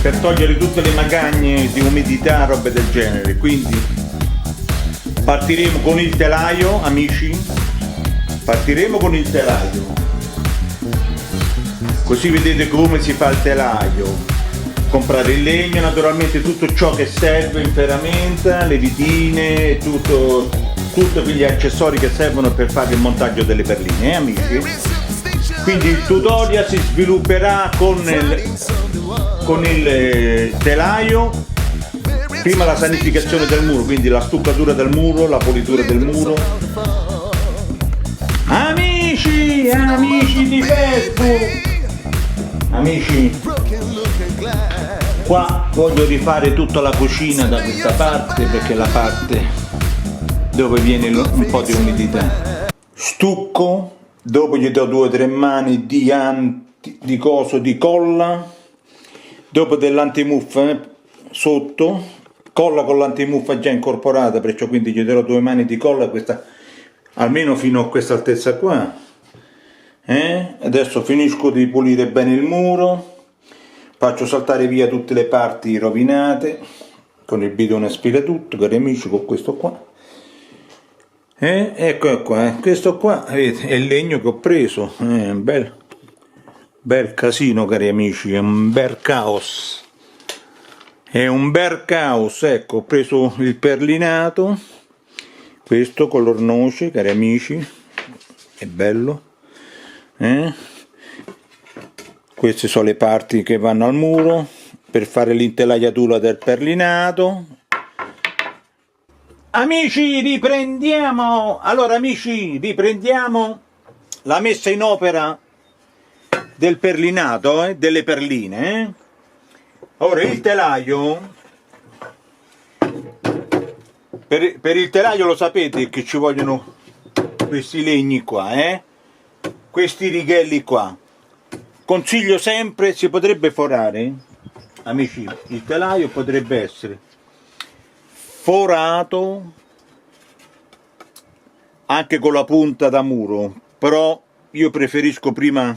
per togliere tutte le magagne di umidità, robe del genere. Quindi partiremo con il telaio, amici, partiremo con il telaio, così vedete come si fa il telaio. Comprare il legno, naturalmente tutto ciò che serve in ferramenta, le vitine, tutti quegli accessori che servono per fare il montaggio delle perline, amici? Quindi il tutorial si svilupperà con il telaio, prima la sanificazione del muro, quindi la stuccatura del muro, la pulitura del muro. Amici di Facebook, amici, qua voglio rifare tutta la cucina da questa parte, perché è la parte dove viene un po' di umidità. Stucco, dopo gli do 2 o 3 mani di colla, dopo dell'antimuffa sotto, colla con l'antimuffa già incorporata, perciò quindi gli darò 2 mani di colla, questa almeno fino a questa altezza qua. Adesso finisco di pulire bene il muro, faccio saltare via tutte le parti rovinate, con il bidone aspira tutto, cari amici, con questo qua. Ecco qua, questo qua vedete, è il legno che ho preso, un bel casino, cari amici, è un bel caos. È un bel caos, ecco, ho preso il perlinato, questo color noce, cari amici, è bello. Queste sono le parti che vanno al muro per fare l'intelaiatura del perlinato. Amici, riprendiamo! Allora amici, riprendiamo la messa in opera del perlinato, delle perline. Ora il telaio, per il telaio lo sapete che ci vogliono questi legni qua, questi righelli qua. Consiglio sempre, si potrebbe forare, amici, il telaio potrebbe essere forato anche con la punta da muro, però io preferisco prima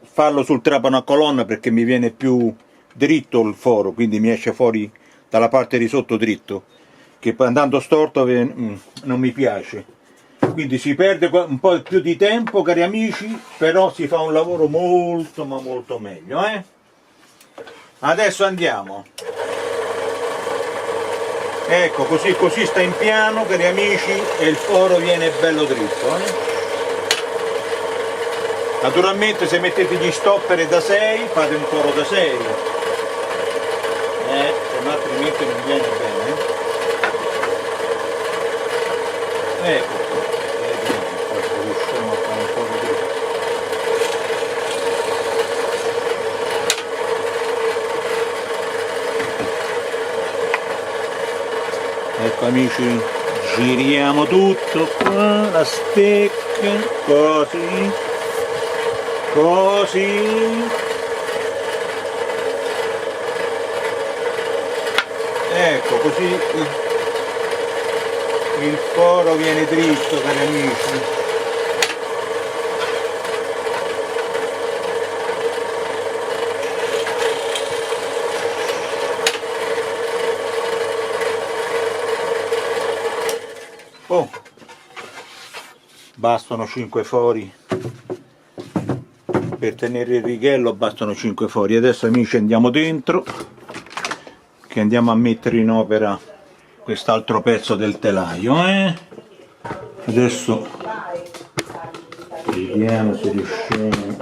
farlo sul trapano a colonna perché mi viene più dritto il foro, quindi mi esce fuori dalla parte di sotto dritto, che andando storto non mi piace. Quindi si perde un po' più di tempo, cari amici, però si fa un lavoro molto ma molto meglio. Adesso andiamo. Ecco, così sta in piano, cari amici, e il foro viene bello dritto. Naturalmente se mettete gli stopper da 6, fate un foro da 6. Se no altrimenti non viene bene. Ecco. Ecco amici, giriamo tutto qua, la stecca, così, ecco, così il foro viene dritto, cari amici. Bastano 5 fori per tenere il righello, bastano 5 fori. Adesso amici andiamo dentro, che andiamo a mettere in opera quest'altro pezzo del telaio. Adesso vediamo se riusciamo.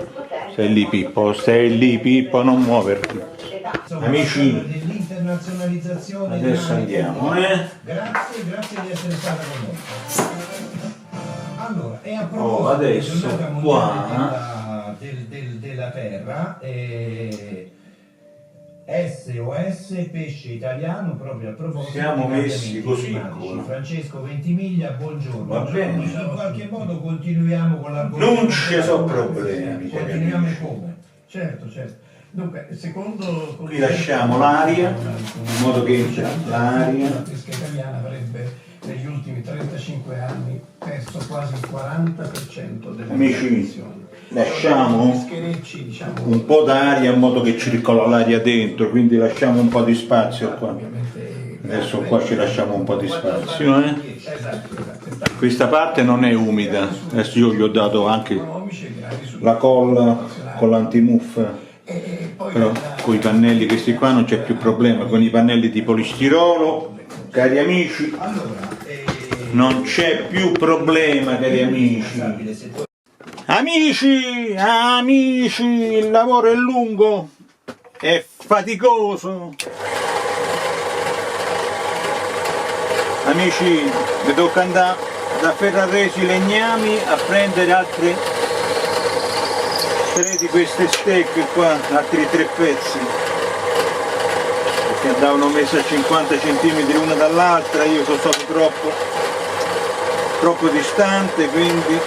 Stai lì Pippo, non muoverti. Amici, adesso andiamo. Grazie di essere stata con noi. Allora, e a proposito adesso qua della terra, SOS Pesce Italiano, proprio a proposito, siamo messi così. Francesco Ventimiglia, buongiorno. Va bene. In qualche modo continuiamo con l'argomento. Non ci sono problemi. Continuiamo come? Certo. Dunque, secondo qui lasciamo l'aria in modo che entra l'aria. La pesca italiana avrebbe negli ultimi 35 anni perso quasi il 40% delle emissioni. lasciamo scherecci, diciamo, un po' d'aria in modo che circola l'aria dentro, quindi lasciamo un po' di spazio qua. Adesso qua ci lasciamo un po' di spazio, Questa parte non è umida, adesso io gli ho dato anche la colla con l'antimuffa, però con i pannelli questi qua non c'è più problema, con i pannelli di polistirolo, cari amici, non c'è più problema, cari amici. Amici, il lavoro è lungo, è faticoso. Amici, mi tocca andare da Ferraresi Legnami a prendere altre 3 di queste stecche qua, altri 3 pezzi, perché andavano messe a 50 cm l'una dall'altra, io sono stato troppo distante, quindi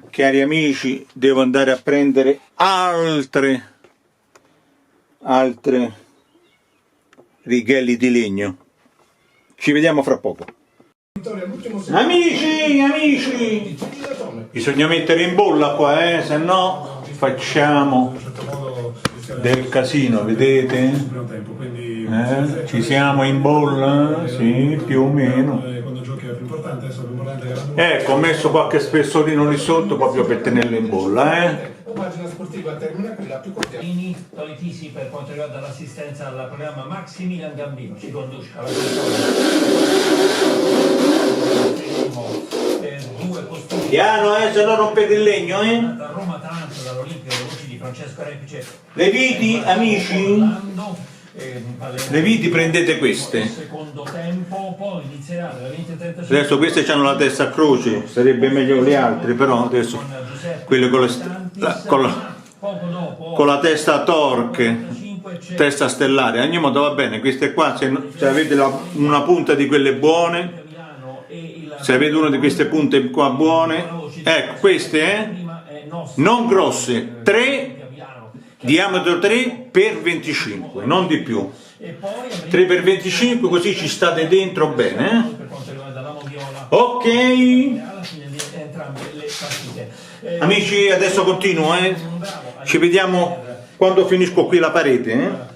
cari amici, devo andare a prendere altre righelli di legno. Ci vediamo fra poco. Amici, bisogna mettere in bolla qua, se no facciamo del casino, vedete? Ci siamo in bolla? Sì, più o meno. Ecco, ho messo qualche spessolino lì sotto proprio per tenerlo in bolla, Pagina sportiva termina qui la più corta. Tolitisi per quanto riguarda l'assistenza al programma Maximilian Gambino ci conduce alla due postumi. Piano, se no rompete il legno, Da Roma Taranto dall'Olimpio le voci di Francesco Repice. Le viti, amici? Le viti prendete queste. Secondo tempo, poi inizierà alle 20:35. Adesso queste hanno la testa a croce, sarebbe meglio le altre, però adesso quelle con la testa a torque, testa stellare, a ogni modo va bene. Queste qua, se avete una punta di quelle buone, se avete una di queste punte qua buone, ecco queste, non grosse, 3, diametro 3 per 25, non di più, 3 per 25, così ci state dentro bene, Ok, amici, adesso continuo, ci vediamo quando finisco qui la parete,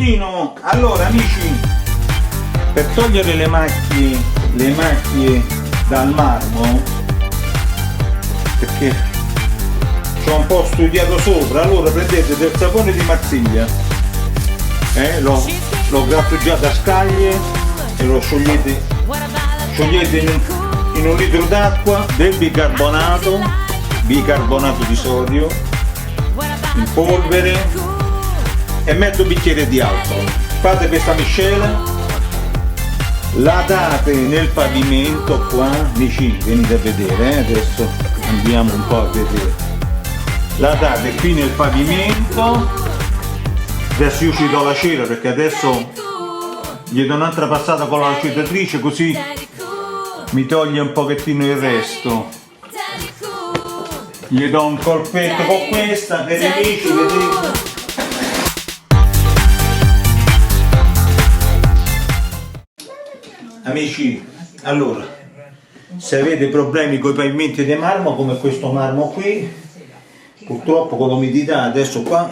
continuo. Allora amici, per togliere le macchie dal marmo, perché ci ho un po' studiato sopra, allora prendete del sapone di Marsiglia, l'ho grattugiato a scaglie e lo sciogliete in un litro d'acqua, del bicarbonato di sodio in polvere e mezzo bicchiere di alcol. Fate questa miscela, la date nel pavimento qua vicino, venite a vedere, adesso andiamo un po' a vedere, la date qui nel pavimento. Adesso io ci do la cera perché adesso gli do un'altra passata con la l'acetatrice, così mi toglie un pochettino il resto. Gli do un colpetto con questa per i amici, vedete? Amici, allora, se avete problemi con i pavimenti di marmo, come questo marmo qui, purtroppo con l'umidità adesso qua,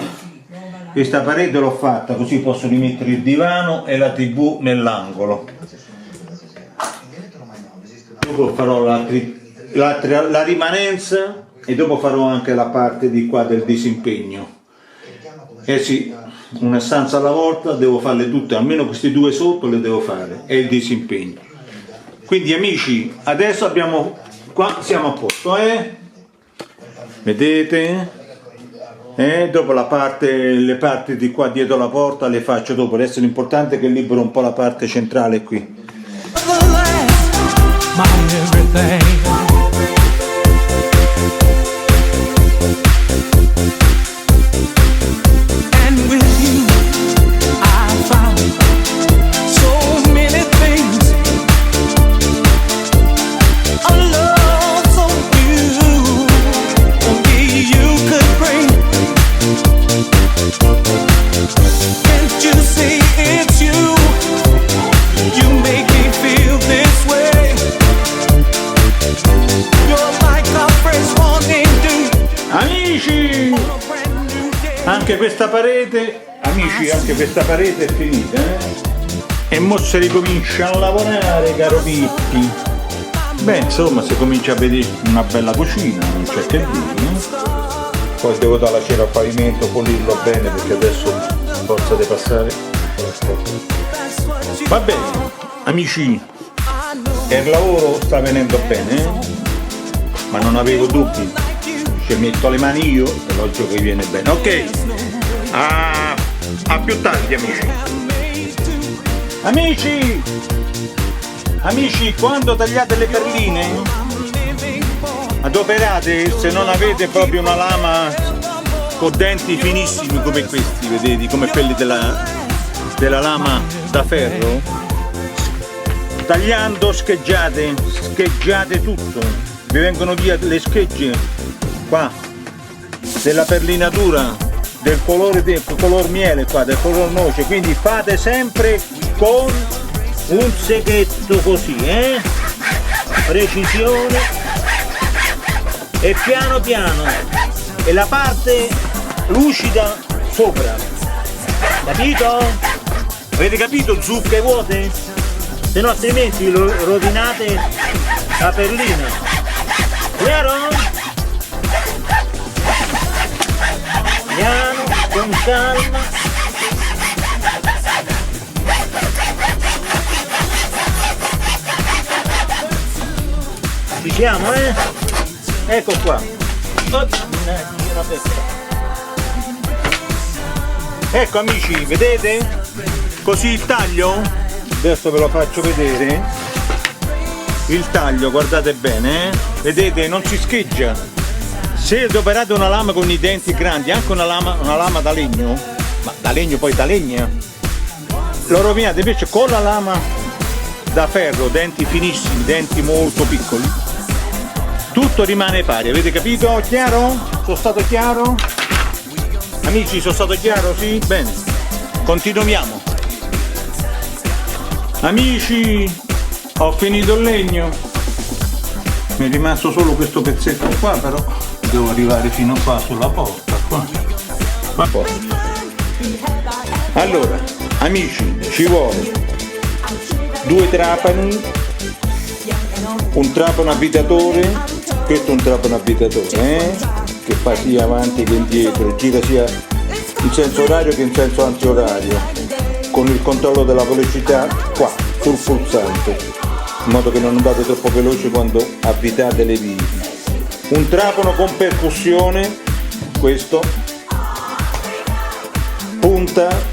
questa parete l'ho fatta così posso rimettere il divano e la TV nell'angolo. Dopo farò la rimanenza e dopo farò anche la parte di qua del disimpegno. Eh sì, una stanza alla volta devo farle tutte, almeno queste due sotto le devo fare, e il disimpegno. Quindi amici, adesso abbiamo qua, siamo a posto, vedete? Dopo le parti di qua dietro la porta le faccio dopo. Adesso l'importante è che libero un po' la parte centrale qui. Anche questa parete, amici, anche questa parete è finita, E mo si ricomincia a lavorare, caro Pippi. Beh, insomma, si comincia a vedere una bella cucina, non c'è che dire, Poi devo dare la cera al pavimento, pulirlo bene, perché adesso forza di passare. Va bene, amici, il lavoro sta venendo bene, ma non avevo dubbi. Ci metto le mani io e logico che viene bene. Ok, a più tardi amici, quando tagliate le perline adoperate, se non avete proprio una lama con denti finissimi come questi, vedete, come quelli della lama da ferro, tagliando scheggiate tutto, vi vengono via le schegge qua della perlinatura, del color miele qua, del color noce, quindi fate sempre con un seghetto così, precisione e piano piano, e la parte lucida sopra, capito? Avete capito? Zucche vuote? Se no altrimenti rovinate la perlina, chiaro? Piano, con calma. Ci siamo, Ecco qua. Ecco amici, vedete? Così il taglio, adesso ve lo faccio vedere. Il taglio, guardate bene, vedete, non si scheggia. Se adoperate una lama con i denti grandi, anche una lama da legno, ma da legno poi da legna, lo rovinate. Invece con la lama da ferro, denti finissimi, denti molto piccoli, tutto rimane pari, avete capito? Chiaro? Sono stato chiaro? Amici, sono stato chiaro? Sì? Bene, continuiamo. Amici, ho finito il legno, mi è rimasto solo questo pezzetto qua, però devo arrivare fino qua sulla porta qua. Allora, Amici, ci vuole 2 trapani, un trapano avvitatore, questo è un trapano avvitatore, che fa sia avanti che indietro, gira sia in senso orario che in senso antiorario, con il controllo della velocità qua, sul pulsante, in modo che non andate troppo veloci quando avvitate le viti. Un trapano con percussione, questo,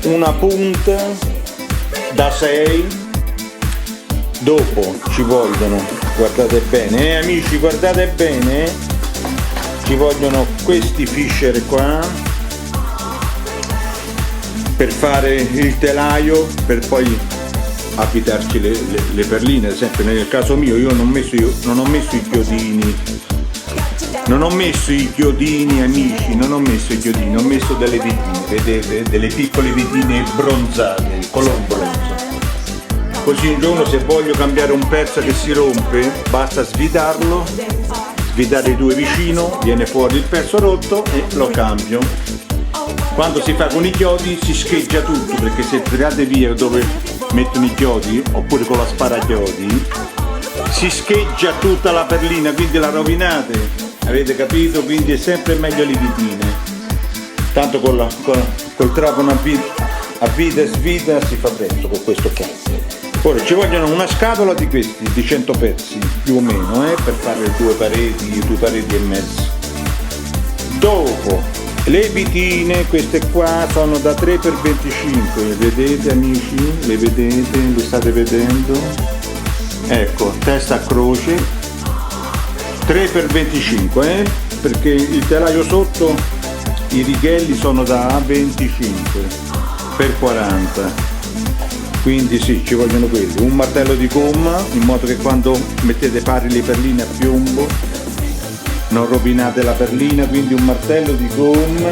una punta da 6, dopo ci vogliono, guardate bene, amici, guardate bene, ci vogliono questi fisher qua per fare il telaio, per poi avvitarci le perline. Ad esempio nel caso mio io non ho messo i chiodini, amici, non ho messo i chiodini, ho messo delle vitine, vedete, delle piccole vitine bronzate, color bronzo. Così un giorno, se voglio cambiare un pezzo che si rompe, basta svitarlo, svitare i 2 vicino, viene fuori il pezzo rotto e lo cambio. Quando si fa con i chiodi si scheggia tutto, perché se tirate via dove mettono i chiodi, oppure con la sparachiodi, si scheggia tutta la perlina, quindi la rovinate. Avete capito? Quindi è sempre meglio le vitine. Tanto col trapano a vita e svita si fa presto con questo qua. Ora ci vogliono una scatola di questi, di 100 pezzi più o meno, per fare 2 pareti e mezzo. Dopo le vitine, queste qua sono da 3x25, vedete amici? Le vedete? Le state vedendo? Ecco, testa a croce, 3x25, perché il telaio sotto, i righelli sono da 25 x 40. Quindi sì, ci vogliono quelli, un martello di gomma, in modo che quando mettete pari le perline a piombo non rovinate la perlina, quindi un martello di gomma,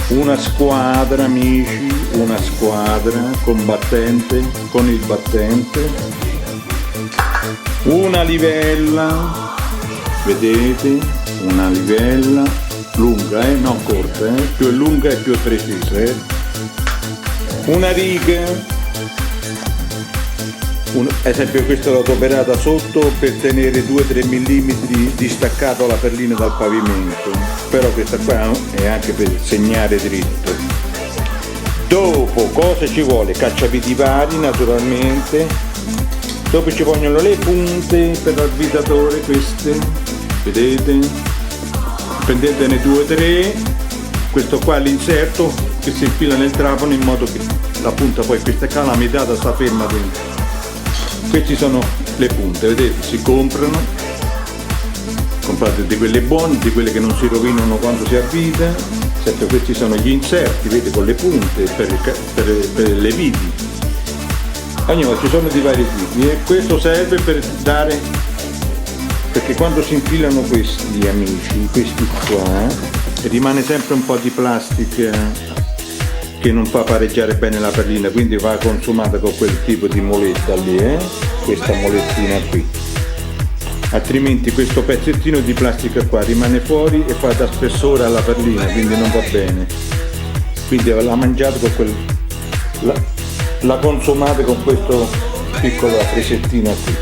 una squadra, amici, una squadra combattente con il battente, una livella, vedete, una livella lunga, non corta, più è lunga e più è precisa, una riga, ad esempio questa l'ho operata sotto per tenere 2-3 mm distaccato la perlina dal pavimento, però questa qua è anche per segnare dritto. Dopo cosa ci vuole? Cacciaviti vari naturalmente, dopo ci vogliono le punte per l'avvitatore, queste, vedete, prendetene 2-3, questo qua è l'inserto che si infila nel trapano in modo che la punta poi, questa qua la metà sta ferma dentro. Queste sono le punte, vedete, si comprano, comprate di quelle buone, di quelle che non si rovinano quando si avvita. Certo, questi sono gli inserti, vedete, con le punte per le viti. Ognuno ci sono di vari tipi e questo serve per dare, perché quando si infilano questi, amici, questi qua, rimane sempre un po' di plastica che non fa pareggiare bene la perlina, quindi va consumata con quel tipo di moletta lì, questa molettina qui, altrimenti questo pezzettino di plastica qua rimane fuori e fa da spessore alla perlina, quindi non va bene. Quindi la mangiate con la consumate con questo piccolo presettino qui.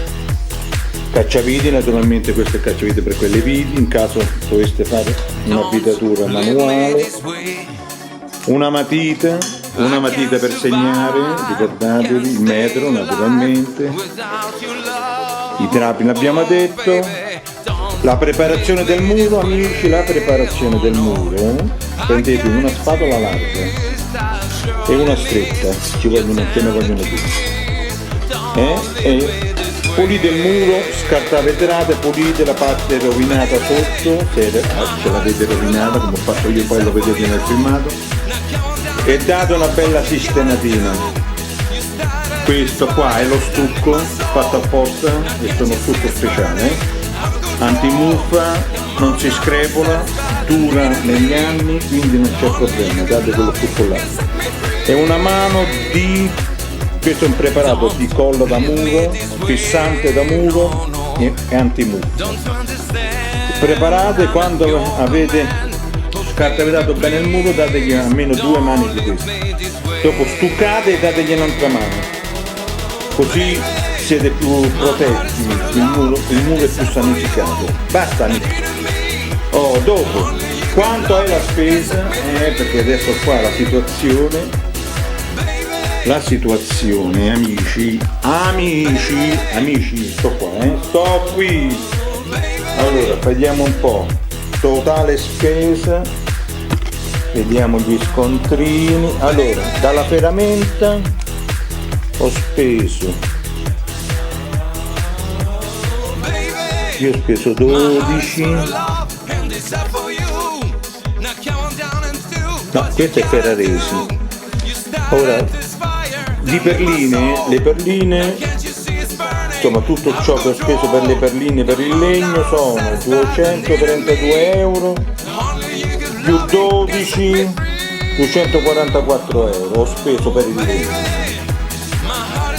Cacciaviti, naturalmente questo è cacciavite per quelle viti, in caso doveste fare un'avvitatura manuale. Una matita per segnare, ricordatevi, il metro naturalmente, i trapi l'abbiamo detto, la preparazione del muro, amici, la preparazione del muro, prendete una spatola larga e una stretta, ce ne vogliono due, e pulite il muro, scartavetrate, pulite la parte rovinata sotto, se ce l'avete rovinata come ho fatto io, poi lo vedete nel filmato, e date una bella sistematina. Questo qua è lo stucco fatto apposta, questo è uno stucco speciale, antimuffa, non si screpola, dura negli anni, quindi non c'è problema, date quello stucco là. E una mano di, questo è un preparato di colla da muro, fissante da muro e antimuffa. Preparate, quando avete scartavetrato bene il muro, dategli almeno 2 mani di questo. dopo stuccate e dategli un'altra mano, così siete più protetti, il muro è più sanificato. Basta amici. Oh, dopo, quanto è la spesa? Perché adesso qua la situazione, amici, sto qua, sto qui. Allora, vediamo un po', totale spesa, vediamo gli scontrini. Allora, dalla ferramenta ho speso, io ho speso 12, no, questo è Ferraresi. Ora, di perline, le perline, insomma tutto ciò che ho speso per le perline, per il legno sono 232 euro più 12, 244 euro ho speso per il legno.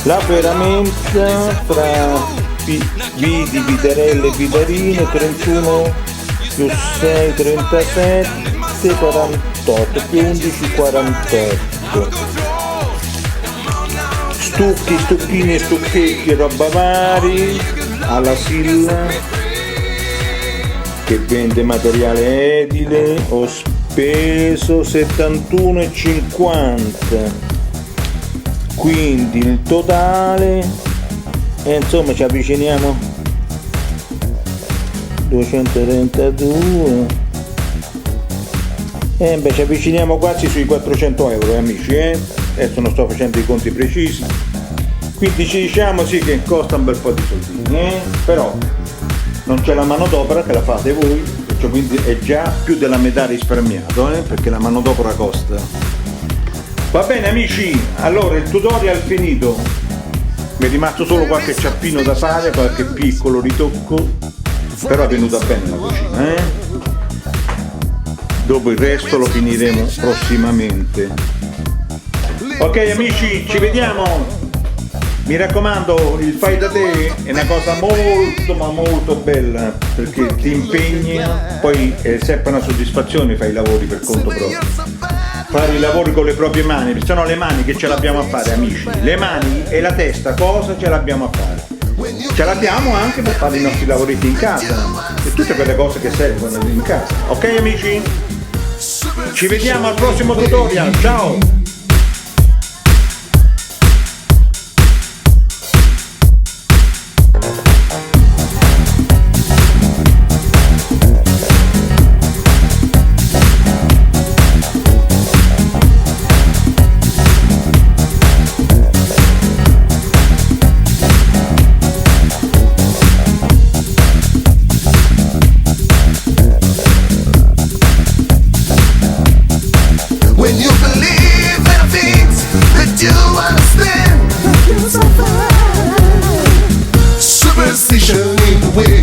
La ferramenta fra viti, viterelle e vitarine 31 più 6, 37, 48 più 11, 48. Stucchini e stucchetti, roba vari, alla Silla che vende materiale edile, ho speso 71,50, quindi il totale, e insomma ci avviciniamo 232, ci avviciniamo quasi sui 400 euro amici, adesso non sto facendo i conti precisi, quindi ci diciamo sì che costa un bel po' di soldini, però non c'è la manodopera che la fate voi, quindi è già più della metà risparmiato, perché la manodopera costa. Va bene amici, allora il tutorial finito, mi è rimasto solo qualche ciappino da fare, qualche piccolo ritocco, però è venuta bene la cucina, dopo il resto lo finiremo prossimamente. Ok amici, ci vediamo. Mi raccomando, il fai da te è una cosa molto ma molto bella, perché ti impegna, poi è sempre una soddisfazione fare i lavori per conto proprio. Fare i lavori con le proprie mani, perché sono le mani che ce l'abbiamo a fare amici, le mani e la testa cosa ce l'abbiamo a fare? Ce l'abbiamo anche per fare i nostri lavoretti in casa e tutte quelle cose che servono in casa. Ok amici? Ci vediamo al prossimo tutorial, ciao! Superstition lead the way.